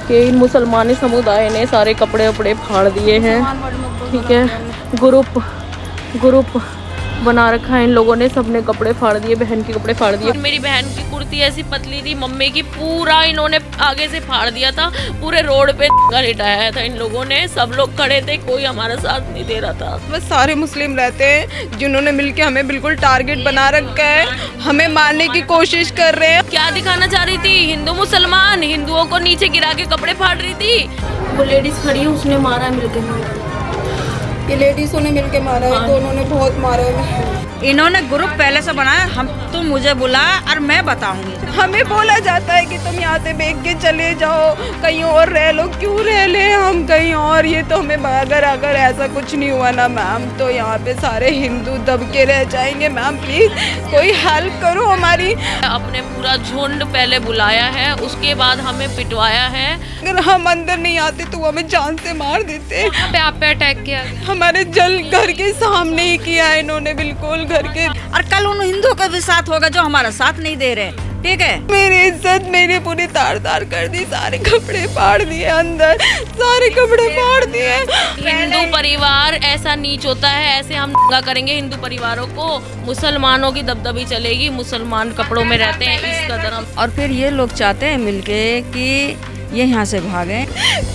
कि इन मुसलमानी समुदाय ने सारे कपड़े वपड़े फाड़ दिए हैं। ठीक है, ग्रुप बना रखा है इन लोगों ने, सबने कपड़े फाड़ दिए, बहन के कपड़े फाड़ दिए। मेरी बहन की कुर्ती ऐसी पतली थी, मम्मी की पूरा इन्होंने आगे से फाड़ दिया था, पूरे रोड पे लिटाया था इन लोगों ने। सब लोग खड़े थे, कोई हमारा साथ नहीं दे रहा था। बस सारे मुस्लिम रहते हैं जिन्होंने मिलके हमें बिल्कुल टारगेट बना रखा है, हमें मारने की कोशिश कर रहे हैं। क्या दिखाना चाह रही थी? हिंदू मुसलमान, हिंदुओं को नीचे गिरा के कपड़े फाड़ रही थी। वो लेडीज खड़ी है, उसने मारा मिलकर, ये लेडीजों ने मिलके मारा है, दोनों ने बहुत मारा है। इन्होंने ग्रुप पहले से बनाया, हम तुम मुझे बुला और मैं बताऊंगी। हमें बोला जाता है कि तुम यहाँ से भाग के चले जाओ, कहीं और रह लो, क्यों रह ले हम कहीं और। ये तो हमें अगर ऐसा कुछ नहीं हुआ ना मैम, तो यहाँ पे सारे हिंदू दब के रह जाएंगे। मैम प्लीज कोई हेल्प करो हमारी। अपने पूरा झुंड पहले बुलाया है, उसके बाद हमें पिटवाया है। अगर हम अंदर नहीं आते तो वो हमें जान से मार देते। आप पे अटैक किया, हमारे घर के सामने ही किया है इन्होंने, बिल्कुल घर के। और कल उन हिंदुओं का भी साथ होगा जो हमारा साथ नहीं दे रहे। ठीक है, मेरी इज्जत मेरे पूरी तार कर दी, सारे कपड़े फाड़ दिए, अंदर सारे कपड़े फाड़ दिए। हिंदू परिवार ऐसा नीच होता है, ऐसे हम दंगा करेंगे हिंदू परिवारों को। मुसलमानों की दबदबी चलेगी, मुसलमान कपड़ों में रहते हैं इस कदर हम। और फिर ये लोग चाहते हैं मिलके कि ये यहाँ से भागे।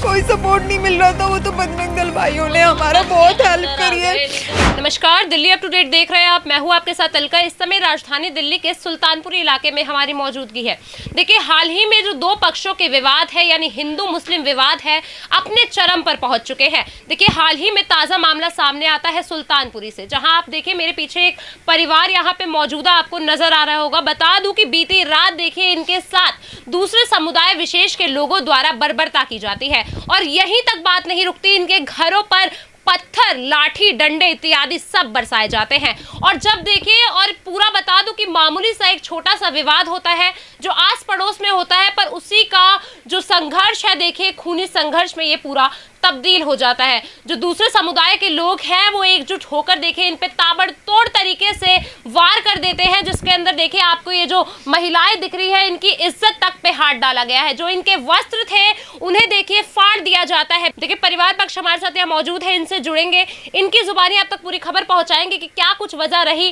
कोई सपोर्ट नहीं मिल रहा था, वो तो बजरंग दल भाइयों ने हमारा बहुत हेल्प करी है। नमस्कार, दिल्ली अप टू डेट देख रहे हैं आप। मैं हूं आपके साथ अलका। इस समय राजधानी दिल्ली के सुल्तानपुर इलाके में हमारी मौजूदगी है। देखिए, हाल ही में जो दो पक्षों के विवाद है, यानी हिंदू मुस्लिम विवाद है, अपने चरम पर पहुंच चुके हैं। देखिए, हाल ही में ताज़ा मामला सामने आता है सुल्तानपुरी से, जहां आप देखिए मेरे पीछे एक परिवार यहाँ पे मौजूदा आपको नजर आ रहा होगा। बता दूं कि बीती रात देखिए इनके साथ दूसरे समुदाय विशेष के लोगों द्वारा बर्बरता की जाती है, और यहीं तक बात नहीं रुकती। इनके घरों पर पत्थर, लाठी, डंडे इत्यादि सब बरसाए जाते हैं। और जब देखिए, और पूरा बता दूं कि मामूली सा एक छोटा सा विवाद होता है जो आस पड़ोस में होता है, पर उसी का जो संघर्ष है, देखिए खूनी संघर्ष में ये पूरा तब्दील हो जाता है। जो दूसरे समुदाय के लोग हैं वो एकजुट होकर देखिए इन पे ताबड़तोड़ तरीके से वार कर देते हैं, जिसके अंदर देखिए आपको ये जो महिलाएं दिख रही है, इनकी इज्जत तक पे हाथ डाला गया है। जो इनके वस्त्र थे उन्हें देखिए फाड़ दिया जाता है। देखिए, परिवार पक्ष हमारे साथ यहाँ मौजूद है, इनसे जुड़ेंगे, इनकी जुबानी आप तक पूरी खबर पहुंचाएंगे कि क्या कुछ वजह रही,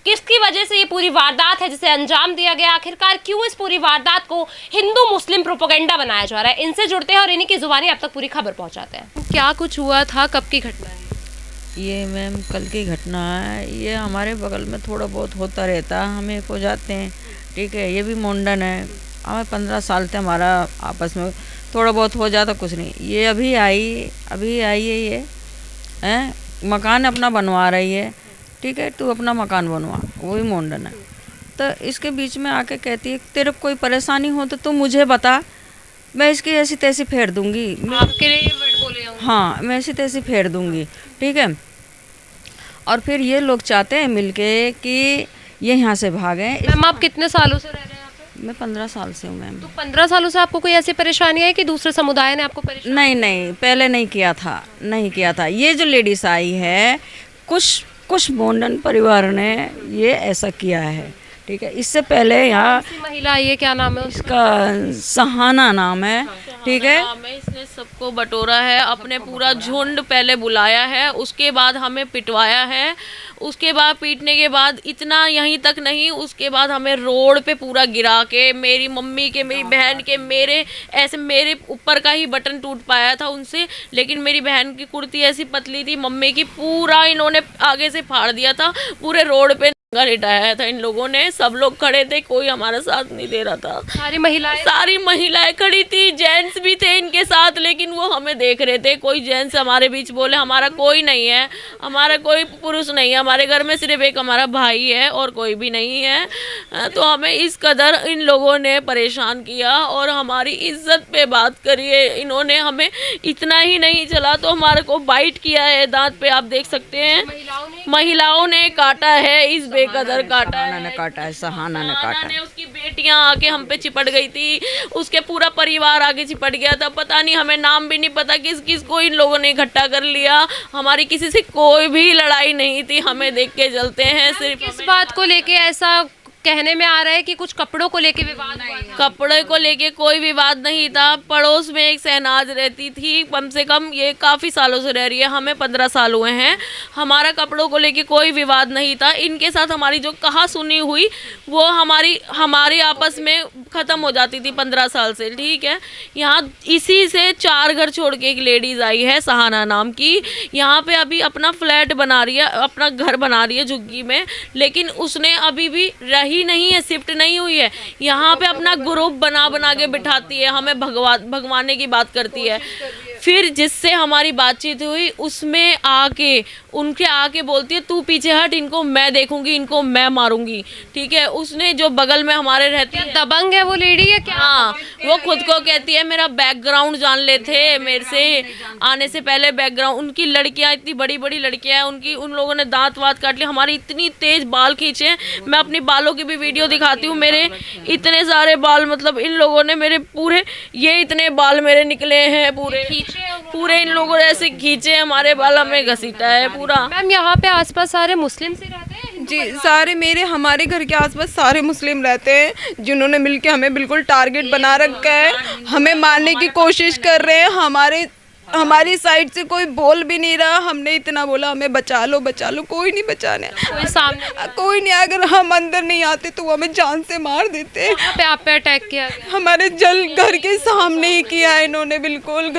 किसकी वजह से ये पूरी वारदात है जिसे अंजाम दिया गया, आखिरकार क्यों इस पूरी वारदात को हिंदू मुस्लिम प्रोपेगेंडा बनाया जा रहा है। इनसे जुड़ते हैं और इन्हीं की जुबानी आप तक पूरी खबर पहुंचाते हैं। क्या कुछ हुआ था, कब की घटना है ये? मैम कल की घटना है। ये हमारे बगल में थोड़ा बहुत होता रहता है, हम एक हो जाते हैं। ठीक है, ये भी मुंडन है, हमें 15 साल से हमारा आपस में थोड़ा बहुत हो जाता, कुछ नहीं। ये अभी आई है, ये हैं मकान अपना बनवा रही है। ठीक है, तू अपना मकान बनवा, वही मुंडन है। तो इसके बीच में आके कहती है, तेरे को कोई परेशानी हो तो तू मुझे बता, मैं इसकी ऐसी तैसी फेर दूंगी। आपके लिए ये वर्ड बोले हैं? हाँ, मैं ऐसी तैसी फेर दूंगी। ठीक है, और फिर ये लोग चाहते हैं मिलके कि ये यहाँ से भागें। मैम, आप कितने सालों से रह रहे हैं यहाँ पे? मैं 15 साल से हूँ मैम। तो 15 सालों से आपको कोई ऐसी परेशानी है कि दूसरे समुदाय ने आपको परेशान? नहीं, पहले नहीं किया था। ये जो लेडीज आई है, कुछ मुंडन परिवार ने ये ऐसा किया है। ठीक है, इससे पहले यहाँ महिला आई है, क्या नाम है इसका? सहाना नाम है। ठीक है, इसने सबको बटोरा है, अपने पूरा झुंड पहले बुलाया है, उसके बाद हमें पिटवाया है। उसके बाद पीटने के बाद इतना यहीं तक नहीं, उसके बाद हमें रोड पे पूरा गिरा के, मेरी मम्मी के, मेरी बहन के, मेरे ऊपर का ही बटन टूट पाया था उनसे, लेकिन मेरी बहन की कुर्ती ऐसी पतली थी, मम्मी की पूरा इन्होंने आगे से फाड़ दिया था, पूरे रोड पे लिटाया था इन लोगों ने। सब लोग खड़े थे, कोई हमारा साथ नहीं दे रहा था। सारी महिलाएं खड़ी थी, जेंट्स भी थे इनके साथ, लेकिन वो हमें देख रहे थे। कोई जेंट्स हमारे बीच बोले हमारा कोई नहीं है, हमारा कोई पुरुष नहीं है, हमारे घर में सिर्फ एक हमारा भाई है और कोई भी नहीं है। तो हमें इस कदर इन लोगों ने परेशान किया और हमारी इज्जत पे बात करी है इन्होंने। हमें इतना ही नहीं चला तो हमारे को बाइट किया है, दांत पे आप देख सकते हैं। महिलाओं ने काटा है, इस बेकदर काटा है। सहाना ने काटा है। उसकी बेटियां आके हम पे चिपट गई थी, उसके पूरा परिवार आगे चिपट गया था। पता नहीं, हमें नाम भी नहीं पता किस किस को इन लोगों ने इकट्ठा कर लिया। हमारी किसी से कोई भी लड़ाई नहीं थी, हमें देख के चलते हैं। सिर्फ किस बात को लेके ऐसा कहने में आ रहा है कि कुछ कपड़ों को लेके विवाद हुआ था। कपड़े को लेके कोई विवाद नहीं था। पड़ोस में एक शहनाज रहती थी, कम से कम ये काफ़ी सालों से रह रही है, हमें 15 साल हुए हैं। हमारा कपड़ों को लेके कोई विवाद नहीं था। इनके साथ हमारी जो कहा सुनी हुई वो हमारी आपस में ख़त्म हो जाती थी 15 साल से, ठीक है। यहाँ इसी से 4 घर छोड़ के एक लेडीज़ आई है सहाना नाम की, यहाँ पे अभी अपना फ्लैट बना रही है, अपना घर बना रही है झुग्गी में, लेकिन उसने अभी भी रही नहीं है, शिफ्ट नहीं हुई है। यहाँ पे अपना ग्रुप बना के बिठाती है, हमें भगवाने की बात करती है। फिर जिससे हमारी बातचीत हुई उसमें उनके आके बोलती है तू पीछे हट, इनको मैं देखूंगी, इनको मैं मारूंगी, ठीक है। उसने जो बगल में हमारे रहती है, दबंग है वो लेडी या क्या? हाँ, वो खुद को कहती है मेरा बैकग्राउंड जान लेते मेरे से आने से पहले बैकग्राउंड। उनकी लड़कियां इतनी बड़ी बड़ी लड़कियां हैं, उन लोगों ने दांत वात काट लिए, हमारी इतनी तेज बाल खींचे हैं। मैं अपनी बालों की भी वीडियो दिखाती हूँ, मेरे इतने सारे बाल, मतलब इन लोगों ने मेरे पूरे ये इतने बाल मेरे निकले हैं, पूरे इन लोगों ने ऐसे खींचे हमारे बाल, हमें घसीटा है पूरा। मैम यहाँ पे आसपास सारे मुस्लिम से रहते हैं? जी, सारे हमारे घर के आसपास सारे मुस्लिम रहते हैं, जिन्होंने मिलके हमें बिल्कुल टारगेट बना रखा है, हमें मारने की कोशिश कर रहे हैं। हमारी साइड से कोई बोल भी नहीं रहा। हमने इतना बोला हमें बचा लो, कोई नहीं बचाने, कोई नहीं। अगर हम अंदर नहीं आते तो वो हमें जान से मार देते। पे आप पे अटैक किया गया? हमारे घर के सामने ही किया है इन्होंने, बिल्कुल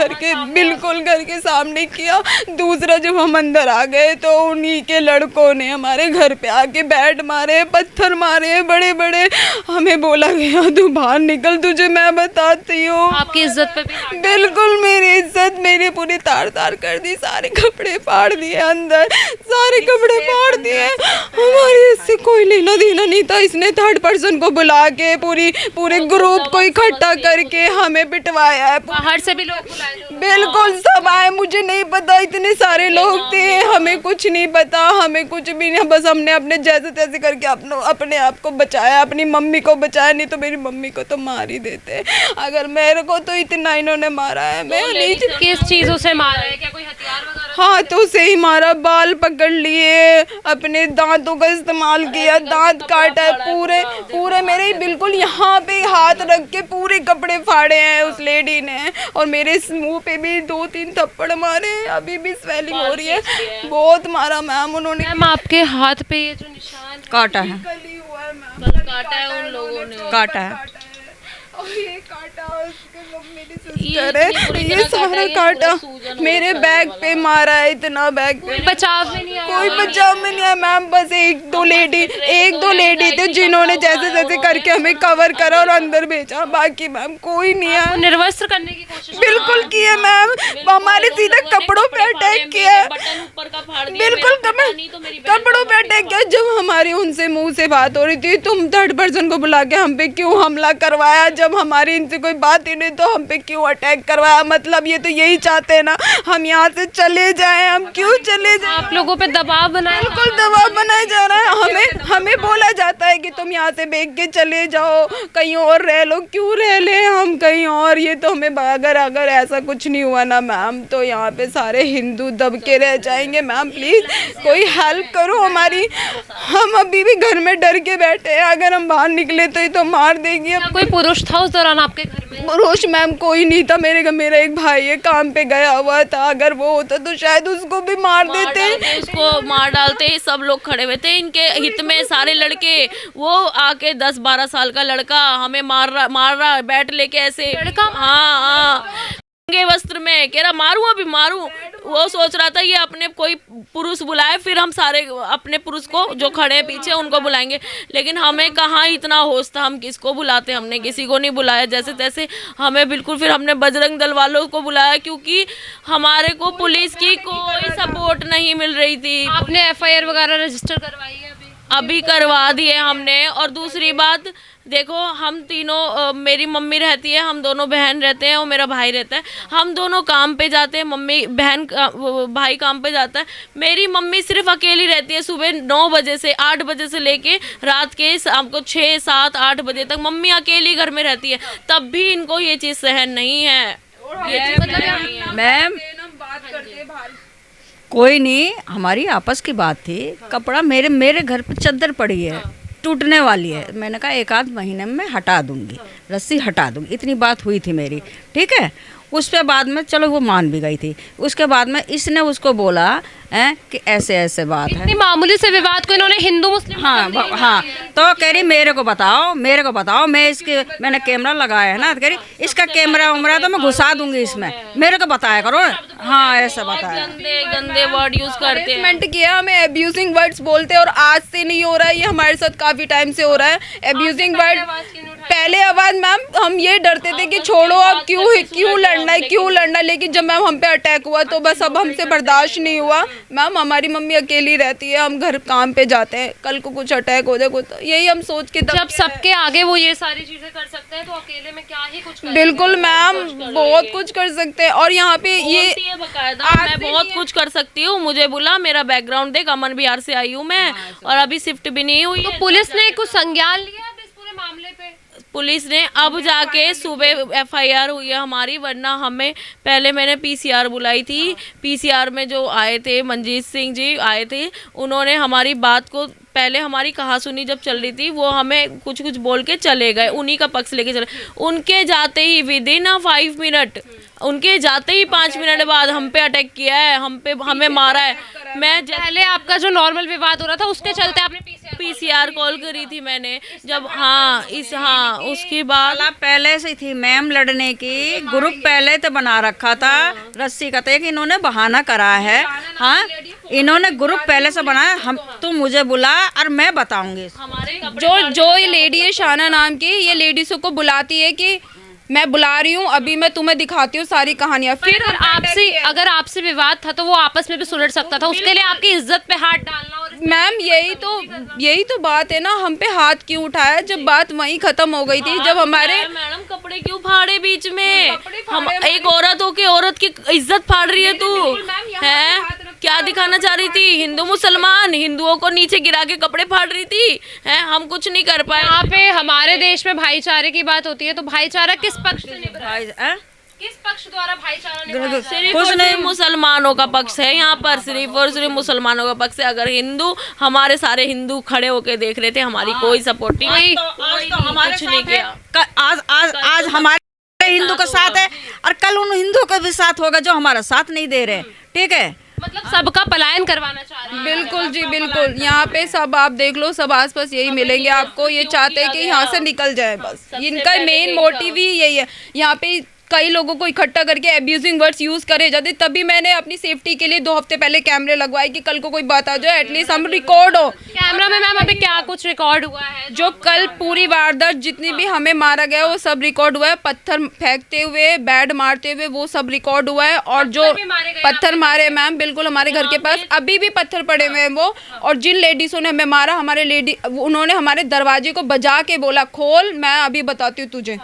घर के सामने किया। दूसरा जब हम अंदर आ गए तो उन्हीं के लड़कों ने हमारे घर पे आके बैट मारे, पत्थर मारे बड़े बड़े। हमें बोला गया तू बाहर निकल, तुझे मैं बताती हूँ। आपकी इज्जत पे भी? बिल्कुल, मेरी इज्जत मेरे पूरी तार कर दी, सारे कपड़े फाड़ दिए, अंदर सारे कपड़े फाड़ दिए। हमारे इससे कोई लेना देना नहीं था। इसने 3rd पर्सन को बुला के पूरे ग्रुप को इकट्ठा करके हमें पिटवाया है। बाहर से भी लोग बुलाए थे? बिल्कुल, सब आए, मुझे नहीं पता इतने सारे लोग थे, हमें कुछ नहीं पता, हमें कुछ भी नहीं। बस हमने अपने जैसे तैसे करके अपने आप को बचाया, अपनी मम्मी को बचाया, नहीं तो मेरी मम्मी को तो मार ही देते। अगर मेरे को तो इतना इन्होंने मारा है। मैं नहीं, किस चीजों से मारा है? क्या कोई हथियार वगैरह? हाथों से ही मारा, बाल पकड़ लिए, अपने दांतों का इस्तेमाल किया, दांत काटा है, पूरे मेरे बिल्कुल यहाँ पे हाथ रख के पूरे कपड़े फाड़े हैं उस लेडी ने। और मेरे मुंह पे भी 2-3 थप्पड़ मारे, अभी भी स्वेलिंग हो रही है, बहुत मारा मैम उन्होंने। मैम आपके हाथ पे ये जो निशान काटा है, काटा है उन लोगों ने, काटा है। और ये काटा उसके मेरी सिस्टर है, ये सारा काटा, मेरे बैग पे मारा है, इतना बैग पे। बचाव में नहीं आया? कोई बचाव में नहीं आया मैम। बस एक दो लेडी थे जिन्होंने जैसे तैसे करके हमें कवर करा और अंदर भेजा, बाकी मैम कोई नहीं आया। निर्वस्त्र करने की कोशिश? बिल्कुल किए मैम, हमारे सीधा कपड़ों पे अटैक किया, बिल्कुल कपड़ों पे अटैक किया। जब हमारी उनसे मुंह से बात हो रही थी, तुम 3rd पर्सन को बुला के हम पे क्यों हमला करवाया? जब हमारी इनसे कोई बात ही नहीं तो हम पे क्यों अटैक करवाया? मतलब ये तो यही चाहते हैं ना हम यहाँ से चले जाएं, हम क्यों चले जाएं? आप लोगों पे दबाव बनाया? बिल्कुल दबाव बनाया जा रहा है। हमें बोला जाता है कि तुम यहाँ से भाग के चले जाओ, कहीं और रह लो। क्यों रह ले हम कहीं और? ये तो हमें अगर ऐसा कुछ नहीं हुआ ना मैम तो यहाँ पे सारे हिंदू दब के रह जाएंगे। मैम प्लीज कोई हेल्प करो हमारी, हम अभी भी घर में डर के बैठे हैं। अगर हम बाहर निकले तो ये तो मार देगी। कोई पुरुष था उस दौरान आपके घर में? पुरुष मैम कोई नहीं था। मेरा एक भाई है, काम पे गया हुआ था। अगर वो होता तो शायद उसको भी मार देते, उसको मार डालते। सब लोग खड़े हुए थे इनके हित में, सारे लड़के। वो आके 10-12 साल का लड़का हमें मार रहा बैट लेके ऐसे, लड़का? हाँ, नंगे वस्त्र में, कह रहा मारूं, अभी मारूं। वो सोच रहा था ये अपने कोई पुरुष बुलाए, फिर हम सारे अपने पुरुष को जो खड़े हैं पीछे उनको बुलाएंगे। लेकिन हमें कहाँ इतना होश था, हम किसको बुलाते? हमने किसी को नहीं बुलाया। जैसे तैसे हमें बिल्कुल, फिर हमने बजरंग दल वालों को बुलाया, क्योंकि हमारे को पुलिस की कोई सपोर्ट नहीं मिल रही थी। आपने FIR वगैरह रजिस्टर करवाई है? अभी करवा दिए हमने। और दूसरी बात देखो, हम तीनों, मेरी मम्मी रहती है, हम दोनों बहन रहते हैं और मेरा भाई रहता है। हम दोनों काम पे जाते हैं, भाई काम पे जाता है। मेरी मम्मी सिर्फ अकेली रहती है, सुबह 9 बजे से 8 बजे से लेके रात के शाम को 6, 7, 8 बजे तक मम्मी अकेली घर में रहती है। तब भी इनको ये चीज़ सहन नहीं है। ये चीज़ मतलब मैम कोई नहीं, हमारी आपस की बात थी। कपड़ा मेरे घर पे चद्दर पड़ी है, टूटने वाली है। मैंने कहा 1 आध महीने में मैं हटा दूंगी, रस्सी हटा दूंगी, इतनी बात हुई थी मेरी, ठीक है। उस पे बाद में चलो वो मान भी गई थी। उसके बाद में इसने उसको बोला कि ऐसे ऐसे बात है। इतनी मामूली से विवाद को इन्होंने हिंदू मुस्लिम हाँ हाँ, तो कह रही मेरे को बताओ, मैं इसके मैंने कैमरा लगाया है ना, तो कह रही इसका कैमरा उमरा तो मैं घुसा दूंगी इसमें, मेरे को बताया करो। हाँ ऐसा बताया। गंदे गंदे वर्ड यूज करते हैं। हरेसमेंट किया, हमें एब्यूजिंग वर्ड्स बोलते हैं और आज से नहीं हो रहा है, ये हमारे साथ काफ़ी टाइम से हो रहा है एब्यूजिंग वर्ड। पहले आवाज़ मैम हम ये डरते थे कि छोड़ो अब क्यों लड़ना है, लेकिन जब मैम हम पे अटैक हुआ तो बस अब हमसे बर्दाश्त नहीं हुआ। मैम हमारी मम्मी अकेली रहती है, हम घर काम पे जाते हैं, कल को कुछ अटैक हो जाए तो यही हम सोच के जब सबके आगे वो ये सारी चीजें कर सकते हैं तो अकेले में क्या ही कुछ बिल्कुल मैम बहुत कुछ कर सकते हैं। और यहाँ पे ये बकायदा मैं बहुत कुछ कर सकती हूँ, मुझे बोला मेरा बैकग्राउंड देख, अमन बिहार से आई हूँ मैं और अभी शिफ्ट भी नहीं हुई। तो पुलिस ने कुछ संज्ञान लिया अब इस पूरे मामले पे? पुलिस ने अब जाके सुबह एफआईआर हुई है हमारी, वरना हमें पहले मैंने पीसीआर बुलाई थी। पीसीआर में जो आए थे मंजीत सिंह जी आए थे, उन्होंने हमारी बात को पहले हमारी कहासुनी जब चल रही थी वो हमें कुछ बोल के चले गए, उन्हीं का पक्ष लेके चले। उनके जाते ही विदिन 5 मिनट, उनके जाते ही 5 मिनट बाद हम पे अटैक किया है, हमें मारा है। मैं पहले आपका जो नॉर्मल विवाद हो रहा था उसके चलते आपने पीसीआर कॉल करी थी मैंने जब उसके बाद पहले से थी मैम लड़ने की, ग्रुप पहले तो बना रखा था रस्सी का, तो कि इन्होंने बहाना करा है। हाँ इन्होंने ग्रुप पहले से बनाया, हम तुम मुझे बुला और मैं बताऊंगी। जो ये लेडी है शाना नाम की, ये लेडीज़ों को बुलाती है कि मैं बुला रही हूँ, अभी मैं तुम्हें दिखाती हूँ सारी कहानियाँ। फिर अगर आपसे विवाद था तो वो आपस में भी सुलझ सकता था, उसके लिए आपकी इज्जत पे हाथ डालना। और मैम यही तो बात है ना, हम पे हाथ क्यों उठाया जब बात वहीं खत्म हो गई थी। जब हमारे मैडम कपड़े क्यों फाड़े बीच में, हम एक औरत हो के औरत की इज्जत फाड़ रही है तू है, क्या दिखाना चाह रही थी? हिंदू मुसलमान, हिंदुओं को नीचे गिरा के कपड़े फाड़ रही थी है, हम कुछ नहीं कर पाए। यहाँ पे हमारे देश में भाईचारे की बात होती है, तो भाईचारा किस पक्ष से निभ रहा है? किस पक्ष द्वारा भाईचारा निभाया जा रहा है? कुछ नहीं, मुसलमानों का पक्ष है यहाँ पर, सिर्फ और सिर्फ मुसलमानों का पक्ष है। अगर हिंदू, हमारे सारे हिंदू खड़े होके देख रहे थे, हमारी कोई सपोर्ट नहीं, कुछ नहीं किया। आज हमारे हिंदू का साथ है और कल उन हिंदू का भी साथ होगा जो हमारा साथ नहीं दे रहे, ठीक है। मतलब सबका पलायन करवाना चाह रहे हैं। बिल्कुल जी बिल्कुल, यहाँ पे सब आप देख लो, सब आसपास यही मिलेंगे आपको, ये चाहते हैं कि यहाँ से निकल जाए, बस इनका मेन मोटिव ही यही है। यहाँ पे कई लोगों को इकट्ठा करके एब्यूजिंग वर्ड्स यूज करे जाते, तभी मैंने अपनी सेफ्टी के लिए 2 हफ्ते पहले कैमरे लगवाए कि कल को कोई बात आ जाए एटलीस्ट हम रिकॉर्ड हो। कैमरा में मैम अभी क्या कुछ रिकॉर्ड हुआ है? जो कल पूरी वारदात जितनी भी हमें मारा गया वो सब रिकॉर्ड हुआ है, पत्थर फेंकते हुए, बैड मारते हुए, वो सब रिकॉर्ड हुआ है। और जो पत्थर मारे मैम बिल्कुल हमारे घर के पास अभी भी पत्थर पड़े हुए हैं वो, और जिन लेडीज़ों ने हमें मारा, उन्होंने हमारे दरवाजे को बजा के बोला खोल, मैं अभी बताती हूँ तुझे,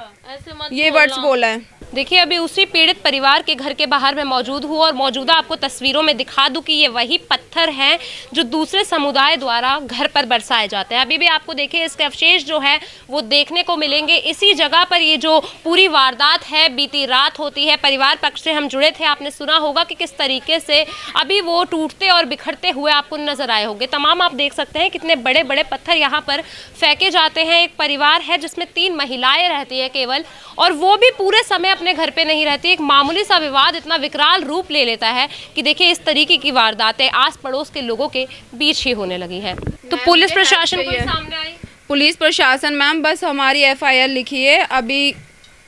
ये वर्ड्स बोला है। देखिए अभी उसी पीड़ित परिवार के घर के बाहर मैं मौजूद हूँ और मौजूदा आपको तस्वीरों में दिखा दूँ कि ये वही पत्थर हैं जो दूसरे समुदाय द्वारा घर पर बरसाए जाते हैं। अभी भी आपको देखिए इसके अवशेष जो है वो देखने को मिलेंगे। इसी जगह पर ये जो पूरी वारदात है बीती रात होती है। परिवार पक्ष से हम जुड़े थे, आपने सुना होगा कि किस तरीके से अभी वो टूटते और बिखरते हुए आपको नजर आए होंगे। तमाम आप देख सकते हैं कितने बड़े बड़े पत्थर यहाँ पर फेंके जाते हैं। एक परिवार है जिसमें 3 महिलाएं रहती है केवल, और वो भी पूरे समय अपने घर पे नहीं रहती। एक मामूली सा विवाद इतना विकराल रूप ले लेता है कि देखिए इस तरीके की वारदातें आस पड़ोस के लोगों के बीच ही होने लगी हैं। तो पुलिस प्रशासन कोई सामने आई? पुलिस प्रशासन मैम बस हमारी एफआईआर लिखी है, अभी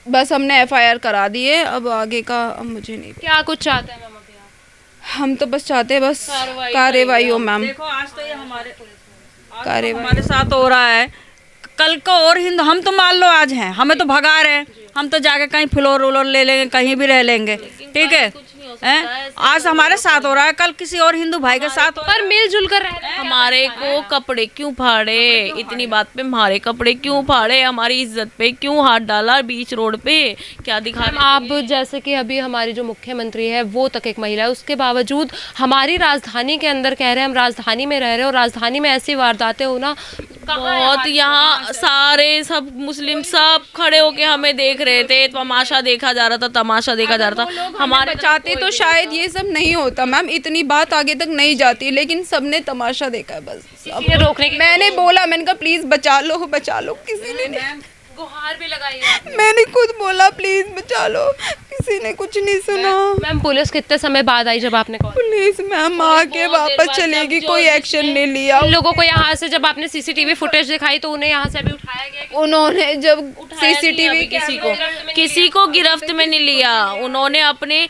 बस हमने एफआईआर करा दी है, अब आगे का मुझे नहीं। क्या कुछ चाहते हैं मैम अभी आप? हम तो बस चाहते हैं बस कार्रवाई हो मैम। देखो आज तो ये हमारे साथ हो रहा है, कल को और हिंदू, हम तो मान लो आज हैं, हमें तो भगा रहे हैं, हम तो जाके कहीं फ्लोर व्लोर ले लेंगे, कहीं भी रह लेंगे, ठीक है। आज हमारे साथ हो रहा है, कल किसी और हिंदू भाई के साथ पर मिलजुल कर रहते हैं। हमारे को कपड़े क्यों फाड़े, इतनी बात पे हमारे कपड़े क्यों फाड़े, हमारी इज्जत पे क्यों हाथ डाला बीच रोड पे, क्या दिखा? आप जैसे कि अभी हमारी जो मुख्यमंत्री है वो तक एक महिला है, उसके बावजूद हमारी राजधानी के अंदर कह रहे हैं हम राजधानी में रह रहे हैं और राजधानी में ऐसी वारदातें होना बहुत यहाँ सारे सब मुस्लिम सब खड़े होके हमें देख रहे थे, तमाशा देखा जा रहा था, तमाशा देखा जा रहा था। हमारे बचाते तो शायद ये सब नहीं होता मैम, इतनी बात आगे तक नहीं जाती, लेकिन सबने तमाशा देखा है बस। किसी ने रोकने की मैंने बोला, मैंने कहा प्लीज बचा लो बचा लो, किसी ने नहीं। गुहार भी लगाई है। मैंने खुद बोला प्लीज बचा लो, किसी ने कुछ नहीं सुना। मैम पुलिस कितने समय बाद आई जब आपने कॉल? पुलिस मैम आके वापस चलेगी, कोई एक्शन नहीं लिया। उन लोगों को यहाँ से जब आपने सीसीटीवी फुटेज दिखाई तो उन्हें यहाँ से भी उठाया गया? उन्होंने जब सीसीटीवी किसी को गिरफ्त में नहीं लिया, उन्होंने अपने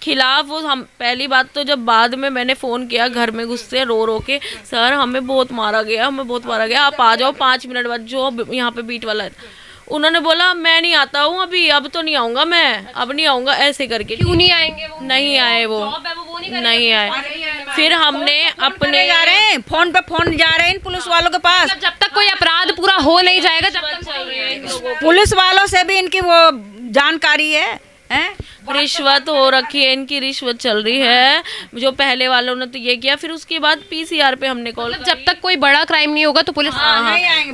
खिलाफ वो हम पहली बात तो जब बाद में मैंने फ़ोन किया घर में गुस्से रो रो के, सर हमें बहुत मारा गया, हमें बहुत मारा गया, आप आ जाओ 5 मिनट बाद, जो यहाँ पे बीट वाला है। उन्होंने बोला मैं नहीं आता हूँ अभी, अब तो नहीं आऊँगा मैं, अब नहीं आऊँगा, ऐसे करके। क्यों नहीं आएंगे वो? नहीं आए वो, नहीं आए। फिर हमने अपने जा रहे हैं, फोन पे फोन जा रहे हैं इन पुलिस वालों के पास। जब तक कोई अपराध पूरा हो नहीं जाएगा जब तक चल रही है। पुलिस वालों से भी इनकी वो जानकारी है, हैं? रिश्वत हो रखी है, इनकी रिश्वत चल रही है। जो पहले वालों ने तो ये किया, फिर उसके बाद पीसीआर पे हमने कॉल, जब तक कोई बड़ा क्राइम नहीं होगा तो पुलिस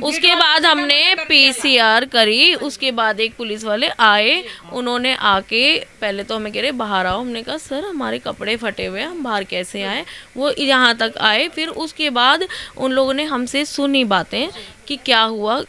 उसके बाद हमने पीसीआर करी। उसके बाद एक पुलिस वाले आए, उन्होंने आके पहले तो हमें कह रहे बाहर आओ, हमने कहा सर हमारे कपड़े फटे हुए हैं, हम बाहर कैसे आए। वो यहाँ तक आए, फिर उसके बाद उन लोगों ने हमसे सुनी बातें कि क्या हुआ,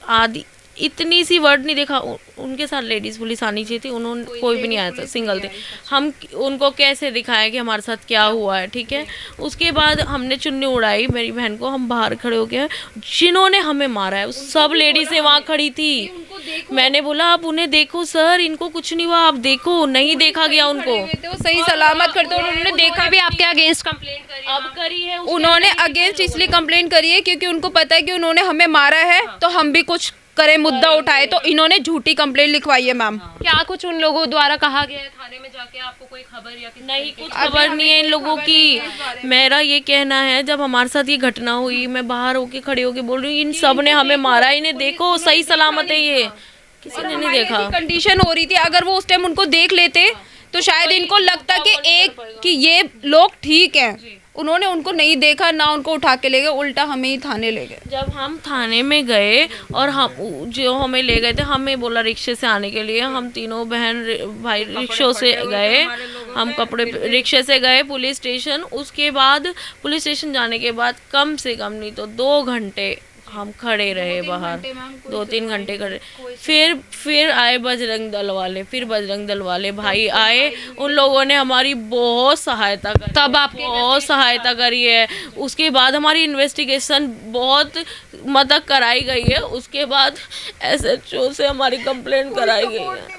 आदि इतनी सी वर्ड नहीं देखा। उनके साथ लेडीज़ पुलिस आनी चाहिए थी, उन्होंने कोई भी नहीं आया था, सिंगल थे। हम उनको कैसे दिखाएं कि हमारे साथ क्या हुआ है, ठीक है। उसके बाद हमने चुन्नी उड़ाई मेरी बहन को, हम बाहर खड़े हो गए। जिन्होंने हमें मारा है सब लेडीज़ें वहाँ खड़ी थी। मैंने बोला आप उन्हें देखो सर, इनको कुछ नहीं हुआ, आप देखो। नहीं देखा गया उनको, वो सही सलामत करते, उन्होंने देखा भी आपके अगेंस्ट कंप्लेंट करी? अब करी है उन्होंने अगेंस्ट इसलिए कंप्लेंट करी है क्योंकि उनको पता है कि उन्होंने हमें मारा है, तो हम भी कुछ करें, मुद्दा उठाए, तो इन्होंने झूठी कंप्लेंट लिखवाई है मैम। क्या कुछ उन लोगों द्वारा कहा गया है थाने में जाके? आपको कोई खबर या किसी नहीं, कुछ खबर नहीं है इन लोगों की। मेरा ये कहना है जब हमारे साथ ये घटना हुई, मैं बाहर होके खड़े होके बोल रही हूँ इन सब ने हमें मारा, इन्हें देखो सही सलामत है, ये किसी ने नहीं देखा। कंडीशन हो रही थी, अगर वो उस टाइम उनको देख लेते तो शायद इनको लगता कि ये लोग ठीक हैं। उन्होंने उनको नहीं देखा, ना उनको उठा के ले गए, उल्टा हमें ही थाने ले गए। जब हम थाने में गए और हम जो हमें ले गए थे, हमें बोला रिक्शे से आने के लिए, हम तीनों बहन भाई रिक्शों से गए, हम कपड़े रिक्शे से गए पुलिस स्टेशन। उसके बाद पुलिस स्टेशन जाने के बाद कम से कम नहीं तो 2 घंटे हम खड़े रहे बाहर, 2-3 घंटे खड़े। फिर आए बजरंग दल वाले, फिर बजरंग दल वाले भाई आए, उन लोगों ने हमारी बहुत सहायता करी, तब आपकी बहुत सहायता करी है। उसके बाद हमारी इन्वेस्टिगेशन बहुत मतलब कराई गई है। उसके बाद SHO से हमारी कंप्लेंट कराई गई है।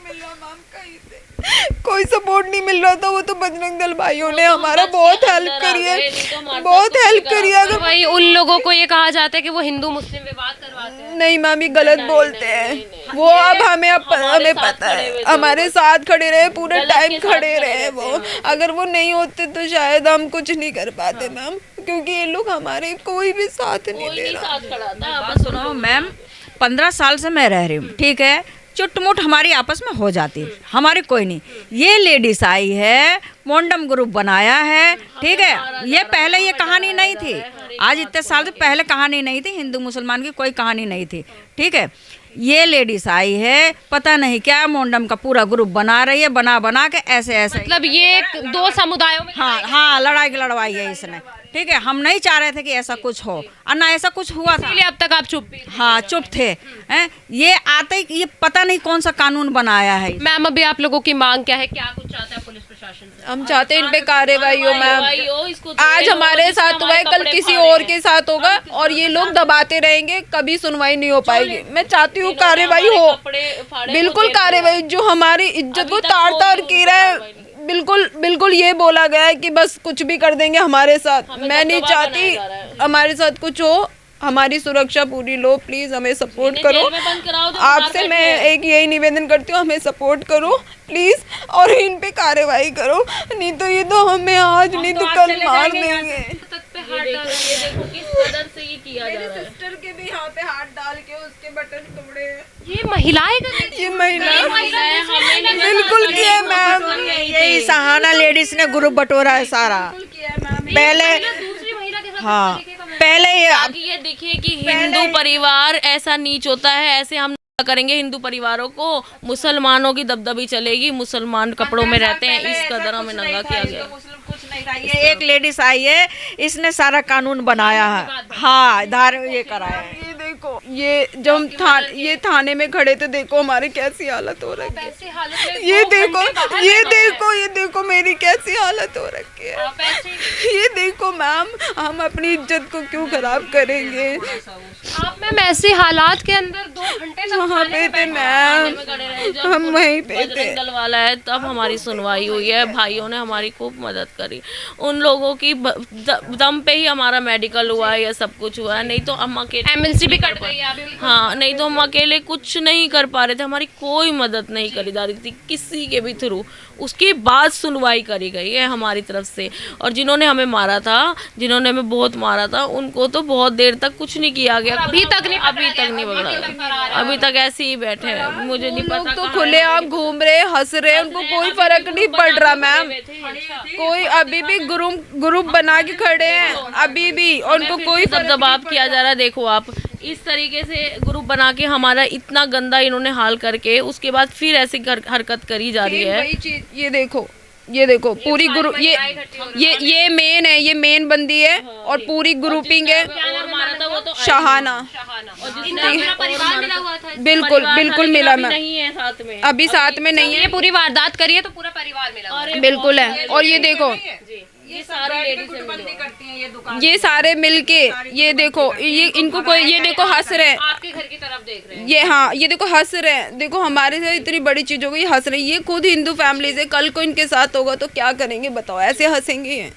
कोई सपोर्ट नहीं मिल रहा था, वो तो बजरंग दल भाइयों ने हमारा बहुत हेल्प करी है, बहुत हेल्प करी है। अगर वही उन लोगों को ये कहा जाता है कि वो हिंदू मुस्लिम विवाद करवाते हैं। नहीं मैम, ये गलत बोलते हैं वो। अब हमें पता है, हमारे साथ खड़े रहे, पूरे टाइम खड़े रहे वो। अगर वो नहीं होते तो शायद हम कुछ नहीं कर पाते मैम, क्योंकि ये लोग हमारे कोई भी साथ नहीं दे रहा। सुनो मैम, 15 साल से मैं रह रही हूँ, ठीक है। चुटमुट हमारी आपस में हो जाती है, हमारी कोई नहीं। ये लेडीज आई है, मोंडम ग्रुप बनाया है, ठीक है। ये पहले ये कहानी नहीं थी, आज इतने साल से पहले कहानी नहीं थी, हिंदू मुसलमान की कोई कहानी नहीं थी, ठीक है। ये लेडीज आई है, पता नहीं क्या मोंडम का पूरा ग्रुप बना रही है, बना के ऐसे मतलब ये 2 समुदायों में हाँ लड़ाई लड़वाई है इसने, ठीक है। हम नहीं चाह रहे थे कि ऐसा कुछ हो, और ना ऐसा कुछ हुआ था, इसलिए अब तक आप चुप भी? हाँ चुप थे। हैं? ये आते ही ये पता नहीं कौन सा कानून बनाया है। मैम अभी आप लोगों की मांग क्या है, क्या कुछ चाहते हैं पुलिस प्रशासन से? हम चाहते हैं इन पे कार्रवाई हो मैम। आज हमारे साथ हुआ है, कल किसी और के साथ होगा, और ये लोग दबाते रहेंगे, कभी सुनवाई नहीं हो पाएगी। मैं चाहती हूँ कार्रवाई हो, बिल्कुल कार्रवाई। जो हमारी इज्जत को तार की रहा है, बिल्कुल ये बोला गया है कि बस कुछ भी कर देंगे हमारे साथ। मैं नहीं चाहती हमारे साथ कुछ हो, हमारी सुरक्षा पूरी लो, प्लीज हमें सपोर्ट करो। आपसे मैं एक यही निवेदन करती हूँ, हमें सपोर्ट करो प्लीज, और इन पे कार्रवाई करो, नहीं तो ये तो हमें आज नहीं तो कल मार देंगे। सिस्टर के भी यहाँ पे हाथ डाल के उसके बटन तोड़े। ये महिलाएं ये महिलाएं बिल्कुल किया मैम, यही सहाना लेडीज ने ग्रुप बटोरा है सारा। पहले दूसरी महिला के साथ हाँ पहले ये ताकि ये दिखे कि हिंदू परिवार ऐसा नीच होता है, ऐसे हम करेंगे हिंदू परिवारों को, मुसलमानों की दबदबी चलेगी, मुसलमान कपड़ों में रहते हैं, इस कदर हमें नंगा किया गया। ये एक लेडीज आई है, इसने सारा कानून बनाया है। हाँ, ये कराया है। ये देखो, ये जब हम ये थाने में खड़े थे, देखो हमारी कैसी हालत हो रखी है। ये देखो, ये देखो मेरी कैसी हालत हो रखी है। ये देखो मैम, हम अपनी इज्जत को क्यों खराब करेंगे। आप मैम ऐसे हालात के अंदर 2 घंटे तक वहाँ पे थे मैम, हम वहीं पे थे। बजरंग दल वाला है तब हमारी सुनवाई हुई है, भाइयों ने हमारी खूब मदद करी, उन लोगों की दम पे ही हमारा मेडिकल हुआ है, ये सब कुछ हुआ है, नहीं तो हम अकेले एमएलसी भी कट गई है अभी। हाँ, नहीं तो हम अकेले कुछ नहीं कर पा रहे थे, हमारी कोई मदद नहीं करी जा रही थी किसी के भी थ्रू। उसके बाद सुनवाई करी गई है हमारी तरफ से, और जिन्होंने हमें मारा था, जिन्होंने हमें बहुत मारा था, उनको तो बहुत देर तक कुछ नहीं किया गया, अभी तक नहीं पकड़ा, अभी तक ऐसे ही बैठे हैं। मुझे नहीं लोग पता तो खुले आप घूम रहे, हंस रहे, उनको कोई फर्क नहीं पड़ रहा मैम। कोई अभी भी ग्रुप बना के खड़े हैं अभी भी, और उनको कोई दबाव किया जा रहा है। देखो आप, इस तरीके से ग्रुप बना के हमारा इतना गंदा इन्होंने हाल करके उसके बाद फिर ऐसी हरकत करी जा रही है। वही चीज, ये देखो पूरी ग्रुप, ये मेन है, ये मेन बंदी है, और पूरी ग्रुपिंग है। शहाना, बिल्कुल मिला मैम, नहीं है साथ में, अभी साथ में नहीं है। ये पूरी वारदात करी है तो पूरा परिवार मिला। बिल्कुल है। और ये देखो, ये सारी लेडीज ये सारे मिलके, ये देखो, ये इनको कोई, ये देखो हंस रहे हैं, आपके घर की तरफ देख रहे हैं। ये हाँ, ये देखो हंस रहे हैं, देखो हमारे से इतनी बड़ी चीज हो गई, हंस रहे हैं। ये खुद हिंदू फैमिली से, कल को इनके साथ होगा तो क्या करेंगे बताओ, ऐसे हंसेंगे ये?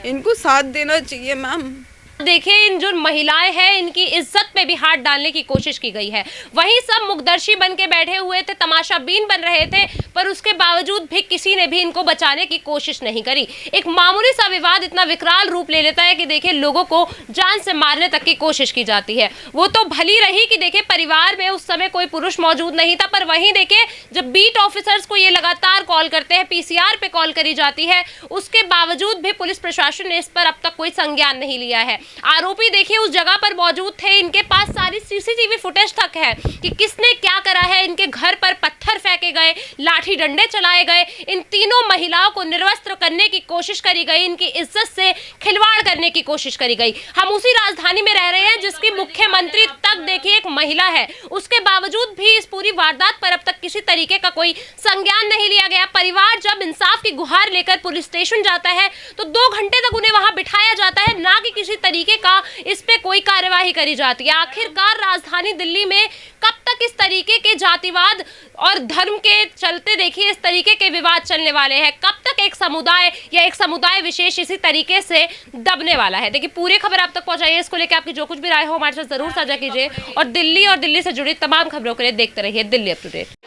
इनको साथ देना चाहिए मैम। देखिए, इन जो महिलाएं हैं इनकी इज्जत पे भी हाथ डालने की कोशिश की गई है। वहीं सब मुखदर्शी बन के बैठे हुए थे, तमाशाबीन बन रहे थे, पर उसके बावजूद भी किसी ने भी इनको बचाने की कोशिश नहीं करी। एक मामूली सा विवाद इतना विकराल रूप ले लेता है कि देखिए लोगों को जान से मारने तक की कोशिश की जाती है। वो तो भली रही कि देखिए परिवार में उस समय कोई पुरुष मौजूद नहीं था, पर वहीं देखिए जब बीट ऑफिसर्स को ये लगातार कॉल करते हैं, पीसीआर पे कॉल करी जाती है, उसके बावजूद भी पुलिस प्रशासन ने इस पर अब तक कोई संज्ञान नहीं लिया है। आरोपी देखिए उस जगह पर मौजूद थे, इनके पास सारी सीसीटीवी फुटेज तक है कि किसने क्या करा है। इनके घर पर पत्थर फेंके गए, लाठी डंडे चलाए गए, इन तीनों महिलाओं को निर्वस्त्र करने की कोशिश करी गई, इनकी इज्जत से खिलवाड़ करने की कोशिश करी गई। हम उसी राजधानी में रह रहे हैं जिसकी मुख्यमंत्री तक देखिए एक महिला है, उसके बावजूद भी इस पूरी वारदात पर अब तक किसी तरीके का कोई संज्ञान नहीं लिया गया। परिवार जब इंसाफ की गुहार लेकर पुलिस स्टेशन जाता है तो 2 घंटे तक उन्हें वहां बिठाया जाता है, ना कि किसी तरीके का इस पे कोई कार्यवाही करी जाती है। आखिरकार राजधानी दिल्ली में कब तक इस तरीके के जातिवाद और धर्म के चलते देखिए इस तरीके के विवाद चलने वाले हैं? कब तक एक समुदाय या एक समुदाय विशेष इसी तरीके से दबने वाला है? देखिए पूरी खबर आप तक पहुंचाइए, इसको लेकर आपकी जो कुछ भी राय हो हमारे साथ जरूर साझा कीजिए, और दिल्ली से जुड़ी तमाम खबरों के लिए देखते रहिए दिल्ली अप टू डेट।